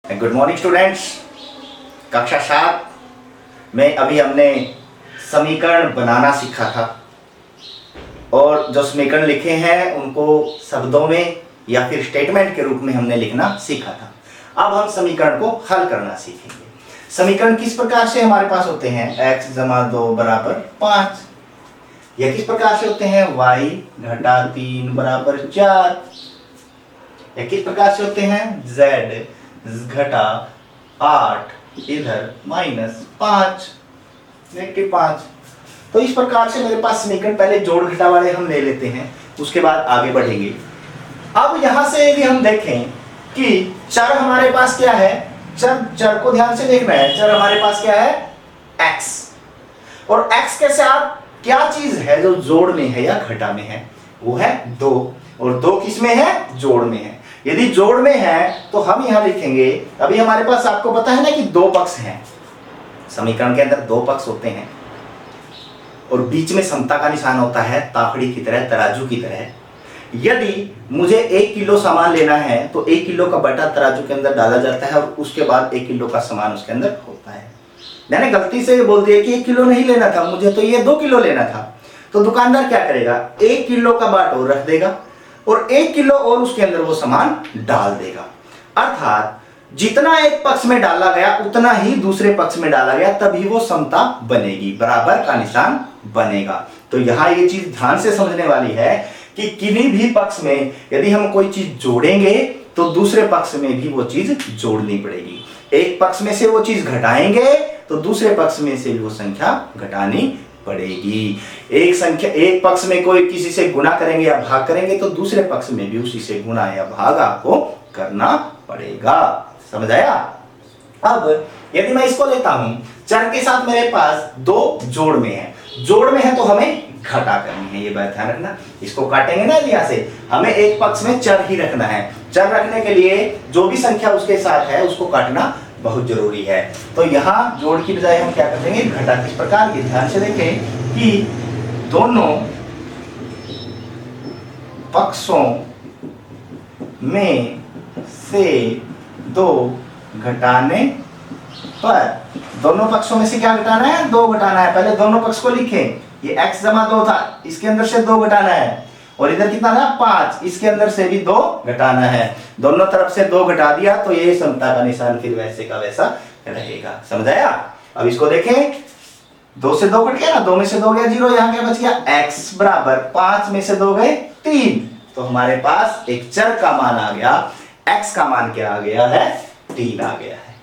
Good morning students. कक्षा 7 में अभी हमने समीकरण बनाना सीखा था और जो समीकरण लिखे हैं उनको शब्दों में या फिर स्टेटमेंट के रूप में हमने लिखना सीखा था। अब हम समीकरण को हल करना सीखेंगे। समीकरण किस प्रकार से हमारे पास होते हैं? x जमा 2 बराबर 5। या किस प्रकार से होते हैं? y घटा 3 बराबर 4। या किस प्रकार से होते हैं? z घटा 8 इधर -5 -5। तो इस प्रकार से मेरे पास समीकरण पहले जोड़ घटा वाले हम ले लेते हैं, उसके बाद आगे बढ़ेंगे। अब यहां से यदि हम देखें कि चर हमारे पास क्या है, चर को ध्यान से देखना है। चर हमारे पास क्या है? x। और x के साथ क्या चीज है जो जोड़ में है या घटा में है? वो है 2। और 2 किस में है? जोड़ में है। यदि जोड़ में है तो हम यहां लिखेंगे, अभी हमारे पास आपको पता है ना कि 2 पक्ष हैं। समीकरण के अंदर 2 पक्ष होते हैं और बीच में समता का निशान होता है, ताकड़ी की तरह, तराजू की तरह। यदि मुझे 1 किलो सामान लेना है तो 1 किलो का बटा तराजू के अंदर डाला जाता है और उसके बाद 1 किलो का सामान उसके अंदर होता है। मैंने गलती से बोल दिया कि 1 किलो नहीं लेना था, मुझे तो ये 2 किलो लेना था। तो दुकानदार क्या करेगा? 1 किलो का बाट और रख देगा और 1 किलो और उसके अंदर वो सामान डाल देगा। अर्थात जितना एक पक्ष में डाला गया उतना ही दूसरे पक्ष में डाला गया, तभी वो समता बनेगी, बराबर का निशान बनेगा। तो यहां ये चीज ध्यान से समझने वाली है कि किन्हीं भी पक्ष में यदि हम कोई चीज जोड़ेंगे तो दूसरे पक्ष में भी वो चीज जोड़नी पड़ेगी। एक पक्ष में से वो चीज घटाएंगे तो दूसरे पक्ष में से भी वो संख्या घटानी पड़ेगी। एक पक्ष में कोई किसी से गुना करेंगे या भाग करेंगे तो दूसरे पक्ष में भी उसी से गुना या भाग आपको करना पड़ेगा। समझ आया? अब यदि मैं इसको लेता हूं, चर के साथ मेरे पास 2 जोड़ में है। जोड़ में है तो हमें घटा करनी है, ये बात ध्यान रखना। इसको काटेंगे ना यहां से, हमें एक पक्ष में चर ही रखना है। चर रखने के लिए जो भी संख्या उसके साथ है उसको काटना बहुत जरूरी है। तो यहां जोड़ की बजाय हम क्या कर देंगे? घटा। किस प्रकार? ये ध्यान से देखें कि दोनों पक्षों में से 2 घटाने पर, दोनों पक्षों में से क्या घटाना है? 2 घटाना है। पहले दोनों पक्ष को लिखें। ये x जमा 2 था, इसके अंदर से 2 घटाना है। और इधर कितना था? 5, इसके अंदर से भी 2 घटाना है। दोनों तरफ से 2 घटा दिया तो ये समता का निशान फिर वैसे का वैसा रहेगा। समझ आया? अब इसको देखें, 2 से 2 कट गया ना, 2 में से 2 गया 0, यहाँ क्या बच गया? x बराबर 5 में से 2 गए 3। तो हमारे पास एक चर का मान आ गया, x का मान क्या आ गया है? 3 आ गया है।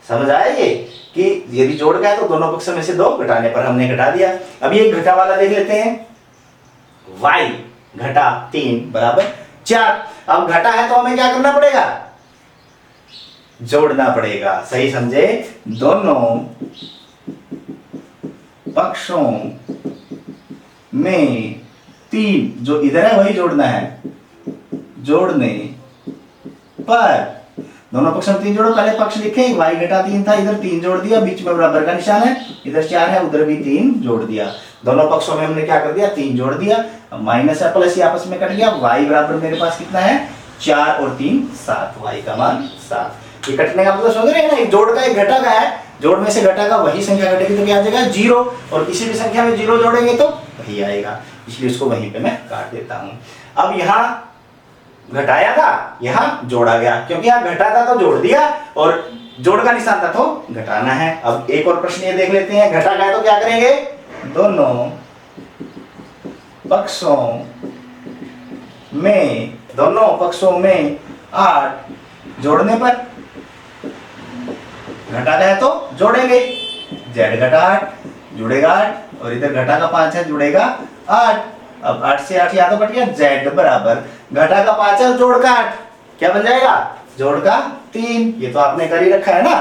समझ आया ये कि यदि जोड़ गया तो दोनों पक्षों में से 2 घटाने पर हमने घटा दिया। अभी एक घटा वाला देख लेते हैं। y घटा 3 बराबर 4। अब घटा है तो हमें क्या करना पड़ेगा? जोड़ना पड़ेगा। सही समझे? दोनों पक्षों में 3, जो इधर है वही जोड़ना है। जोड़ने पर दोनों पक्ष में 3 जोड़ो। पहले पक्ष लिखे, y घटा 3 था, इधर 3 जोड़ दिया, बीच में बराबर का निशान है, इधर 4 है, उधर भी 3 जोड़ दिया। दोनों पक्षों में हमने क्या कर दिया? 3 जोड़ दिया। माइनस है प्लस, ये आपस में कट गया। y बराबर मेरे पास कितना है? 4 और 3 7, y का मान 7। ये कटने का मतलब समझ रहे हैं ना? एक जोड़ का एक घटा का है, जोड़ में से घटा का वही संख्या घटेगी तो क्या आ जाएगा? 0। और किसी भी संख्या में 0 जोड़ेंगे तो वही आएगा, इसलिए उसको वहीं पे मैं काट देता हूं। अब यहाँ घटाया था, यहां जोड़ा गया, क्योंकि यहां घटा था तो जोड़ दिया और जोड़ का निशान था तो घटाना है। अब एक और प्रश्न ये देख लेते हैं। घटा गया तो क्या करेंगे? दोनों पक्षों में 8 जोड़ने पर, घटा गया तो जोड़ेंगे। z घटा 8 जुड़ेगा 8 और इधर घटा का 5 है, जुड़ेगा 8। अब 8 से 8 या तो कट गया। z बराबर घटा का 5 है, जोड़ का 8, क्या बन जाएगा? जोड़ का 3। ये तो आपने कर ही रखा है ना,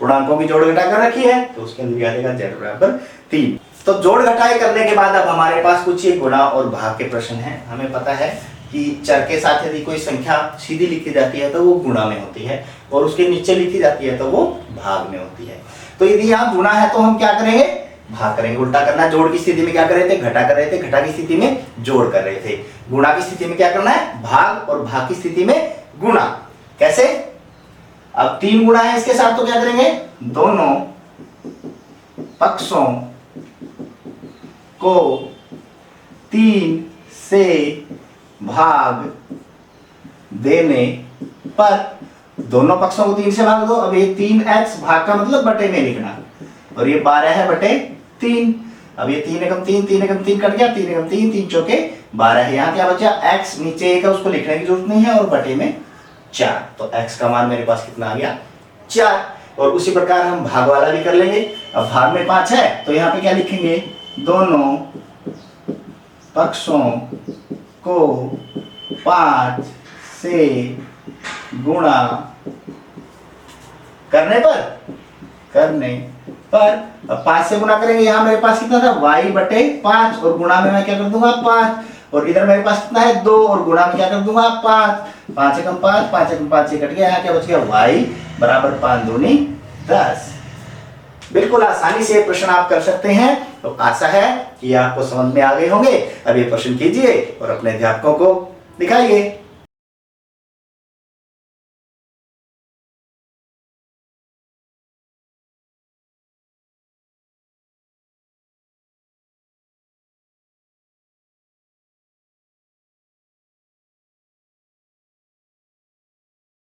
पूर्णांकों की जोड़ घटा कर रखी है, तो उसके अंदर क्या देगा? z बराबर 3। तो जोड़ घटाई करने के बाद अब हमारे पास कुछ ये गुणा और भाग के प्रश्न हैं। हमें पता है कि चर के साथ यदि कोई संख्या सीधी लिखी जाती है तो वो गुणा में होती है और उसके नीचे लिखी जाती है तो वो भाग में होती है। तो यदि यहाँ गुणा है तो हम क्या करेंगे? भाग करेंगे। उल्टा करना। जोड़ की स्थिति में क्या कर रहे थे? घटा कर रहे थे। घटा की स्थिति में जोड़ कर रहे थे। गुणा की स्थिति में क्या करना है? भाग। और भाग की स्थिति में गुणा। कैसे? अब 3 गुणा है इसके साथ तो क्या करेंगे, दोनों पक्षों को 3 से भाग देने पर, दोनों पक्षों को 3 से भाग दो। अब ये 3x भाग का मतलब बटे में लिखना, और ये 12 है बटे 3। अब ये 3 एकम 3, 3 एकम 3 कट गया, 3 एकम 3, 3 चौके 12 है। यहाँ क्या बचा, x नीचे 1 है उसको लिखने की जरूरत नहीं है, और बटे में 4, तो x का मान मेरे पास कितना आ गया, 4। और उसी प्रकार हम भाग वाला भी कर लेंगे। अब भाग में 5 है तो यहाँ पे क्या लिखेंगे, दोनों पक्षों को 5 से गुणा करने पर अब 5 से गुणा करेंगे, यहां मेरे पास कितना था, y बटे 5, और गुणा में मैं क्या कर दूंगा 5, और इधर मेरे पास कितना है 2, और गुणा में क्या कर दूंगा 5, 5 एकम 5, 5 एकम 5 से कट गया, यहाँ क्या बच गया, y बराबर 5 दूनी 10। बिल्कुल आसानी से ये प्रश्न आप कर सकते हैं। तो आशा है कि आपको समझ में आ गए होंगे। अब ये प्रश्न कीजिए और अपने अध्यापकों को दिखाइए।